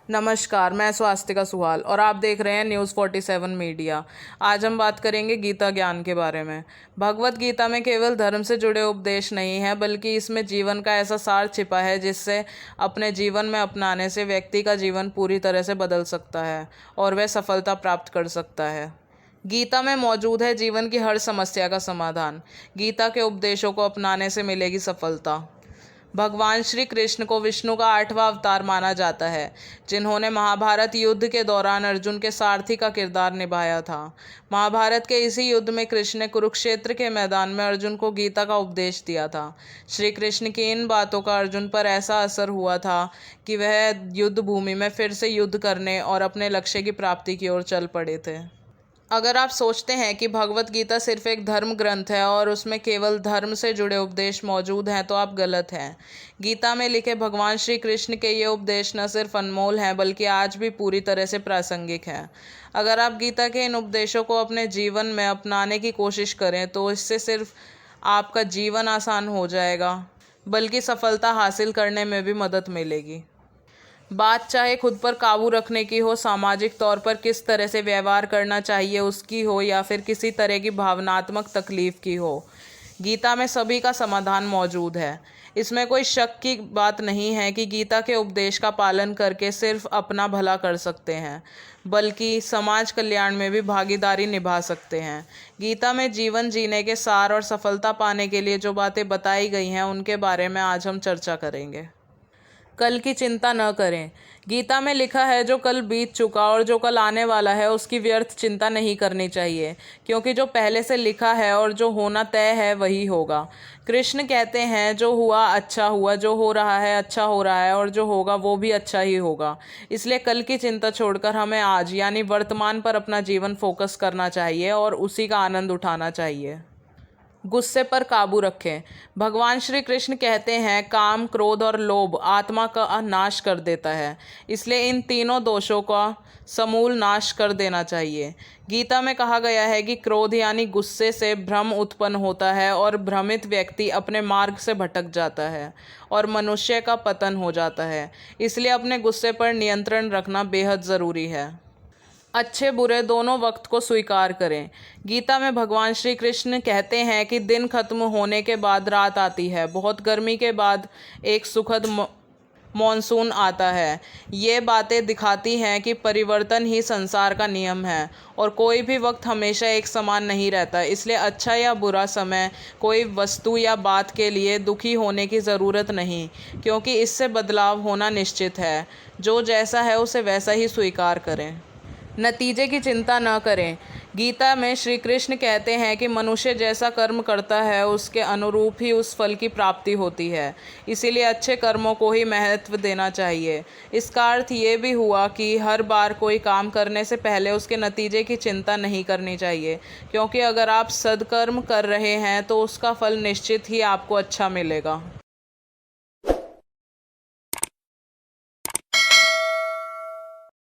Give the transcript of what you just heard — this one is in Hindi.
नमस्कार, मैं स्वास्तिका सुहाल और आप देख रहे हैं न्यूज़ 47 मीडिया। आज हम बात करेंगे गीता ज्ञान के बारे में। भगवत गीता में केवल धर्म से जुड़े उपदेश नहीं है, बल्कि इसमें जीवन का ऐसा सार छिपा है जिससे अपने जीवन में अपनाने से व्यक्ति का जीवन पूरी तरह से बदल सकता है और वह सफलता प्राप्त कर सकता है। गीता में मौजूद है जीवन की हर समस्या का समाधान। गीता के उपदेशों को अपनाने से मिलेगी सफलता। भगवान श्री कृष्ण को विष्णु का 8वां अवतार माना जाता है, जिन्होंने महाभारत युद्ध के दौरान अर्जुन के सारथी का किरदार निभाया था। महाभारत के इसी युद्ध में कृष्ण ने कुरुक्षेत्र के मैदान में अर्जुन को गीता का उपदेश दिया था। श्री कृष्ण की इन बातों का अर्जुन पर ऐसा असर हुआ था कि वह युद्ध भूमि में फिर से युद्ध करने और अपने लक्ष्य की प्राप्ति की ओर चल पड़े थे। अगर आप सोचते हैं कि भगवत गीता सिर्फ एक धर्म ग्रंथ है और उसमें केवल धर्म से जुड़े उपदेश मौजूद हैं, तो आप गलत हैं। गीता में लिखे भगवान श्री कृष्ण के ये उपदेश न सिर्फ अनमोल हैं, बल्कि आज भी पूरी तरह से प्रासंगिक हैं। अगर आप गीता के इन उपदेशों को अपने जीवन में अपनाने की कोशिश करें, तो इससे सिर्फ आपका जीवन आसान हो जाएगा, बल्कि सफलता हासिल करने में भी मदद मिलेगी। बात चाहे खुद पर काबू रखने की हो, सामाजिक तौर पर किस तरह से व्यवहार करना चाहिए उसकी हो, या फिर किसी तरह की भावनात्मक तकलीफ की हो, गीता में सभी का समाधान मौजूद है। इसमें कोई शक की बात नहीं है कि गीता के उपदेश का पालन करके सिर्फ अपना भला कर सकते हैं, बल्कि समाज कल्याण में भी भागीदारी निभा सकते हैं। गीता में जीवन जीने के सार और सफलता पाने के लिए जो बातें बताई गई हैं, उनके बारे में आज हम चर्चा करेंगे। कल की चिंता न करें। गीता में लिखा है, जो कल बीत चुका और जो कल आने वाला है उसकी व्यर्थ चिंता नहीं करनी चाहिए, क्योंकि जो पहले से लिखा है और जो होना तय है वही होगा। कृष्ण कहते हैं, जो हुआ अच्छा हुआ, जो हो रहा है अच्छा हो रहा है, और जो होगा वो भी अच्छा ही होगा। इसलिए कल की चिंता छोड़कर हमें आज यानी वर्तमान पर अपना जीवन फोकस करना चाहिए और उसी का आनंद उठाना चाहिए। गुस्से पर काबू रखें। भगवान श्री कृष्ण कहते हैं, काम, क्रोध और लोभ आत्मा का नाश कर देता है, इसलिए इन तीनों दोषों का समूल नाश कर देना चाहिए। गीता में कहा गया है कि क्रोध यानी गुस्से से भ्रम उत्पन्न होता है और भ्रमित व्यक्ति अपने मार्ग से भटक जाता है और मनुष्य का पतन हो जाता है। इसलिए अपने गुस्से पर नियंत्रण रखना बेहद ज़रूरी है। अच्छे बुरे दोनों वक्त को स्वीकार करें। गीता में भगवान श्री कृष्ण कहते हैं कि दिन खत्म होने के बाद रात आती है, बहुत गर्मी के बाद एक सुखद मॉनसून आता है। ये बातें दिखाती हैं कि परिवर्तन ही संसार का नियम है और कोई भी वक्त हमेशा एक समान नहीं रहता। इसलिए अच्छा या बुरा समय कोई वस्तु या बात के लिए दुखी होने की ज़रूरत नहीं, क्योंकि इससे बदलाव होना निश्चित है। जो जैसा है उसे वैसा ही स्वीकार करें। नतीजे की चिंता न करें। गीता में श्री कृष्ण कहते हैं कि मनुष्य जैसा कर्म करता है उसके अनुरूप ही उस फल की प्राप्ति होती है, इसीलिए अच्छे कर्मों को ही महत्व देना चाहिए। इसका अर्थ ये भी हुआ कि हर बार कोई काम करने से पहले उसके नतीजे की चिंता नहीं करनी चाहिए, क्योंकि अगर आप सद्कर्म कर रहे हैं तो उसका फल निश्चित ही आपको अच्छा मिलेगा।